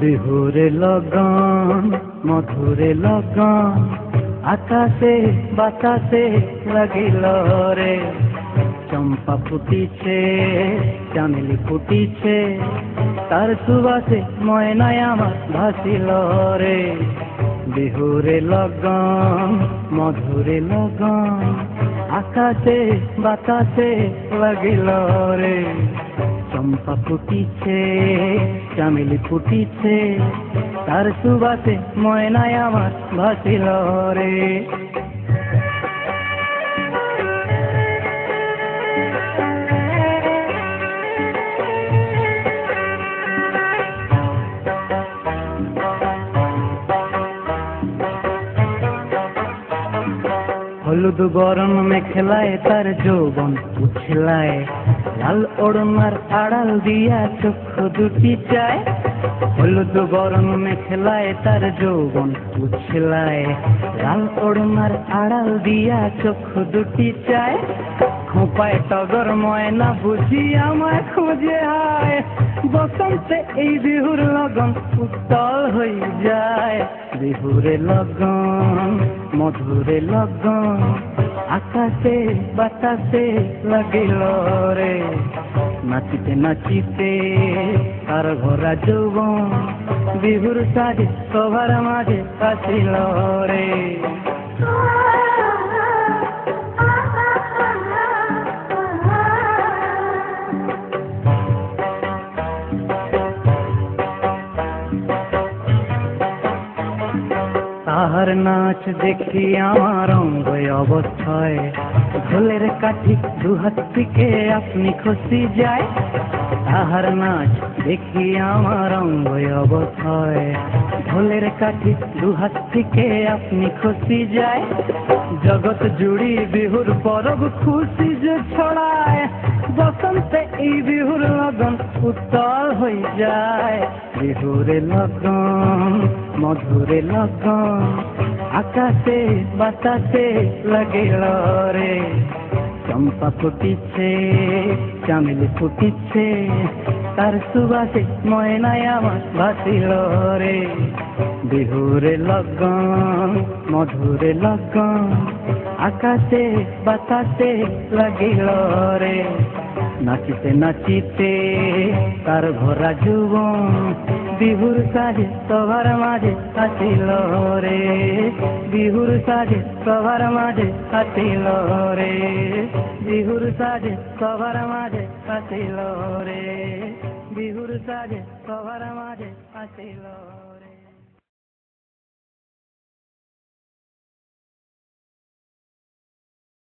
বিহুরে লগন মধুরে লগন আকাশে বাতাসে লাগিল রে, চম্পা ফুটিছে চামেলি ফুটিছে, তার সুবাসে ময়নায় আমার ভাসিল রে। বিহুরে লগন মধুরে লগন আকাশে বাতাসে লাগিল রে, চম্পা ফুটিছে চামেলি ফুটিছে, তার সুবাসে ময়নায় আমার ভাসিল রে। হলুদ বরণ মেখলায় তার যৌবন উছলায়, লাল ওড়নার আড়াল দিয়া চক্ষু দুটি চায়। হলুদ বরণ মেখলায় তার যৌবন উছলায়, লাল ওড়নার আড়াল দিয়া চক্ষু দুটি চায়। খোঁপায় টগর ময়না বুঝি আমায় খুঁজে আয়, বসন্তে এই বিহুর লগন উত্তল হয়ে যায়। বিহুরে লগন মধুরে লগন আকাশে বাতাসে লাগিল রে, নাচিতে নাচিতে তার ভরা যৌবন বিহুর সাজে সবার মাঝে আসিল রে। তাহার নাচ দেখি আমার অঙ্গ অবক্ষয়, ঢোলের কাঠি দুহাত থেকে আপনি খসি যায়। তাহার নাচ দেখি আমার অঙ্গ অবক্ষয়, ঢোলের কাঠি দুহাত থেকে আপনি খসি যায়। জগৎ জুড়ি বিহুর পরব খুশি যে ছড়ায়, বসন্তে এই বিহুর লগন উত্তল হয়ে যায়। বিহুরে লগন মধুরে লগন আকাশে বাতাসে লাগিল রে, চম্পা ফুটিছে চামেলি ফুটিছে, তার সুবাসে ময়নায় আমার ভাসিল রে। বিহুরে লগন মধুরে লগন আকাশে বাতাসে লাগিল রে, নাচিতে নাচিতে তার ভরা যৌবন বিহুর সাজে সবার মাঝে আসিল রে। বিহুর সাজে সবার মাঝে আসিল রে, বিহুর সাজে সবার মাঝে আসিল রে, বিহুর সাজে সবার মাঝে আসিল।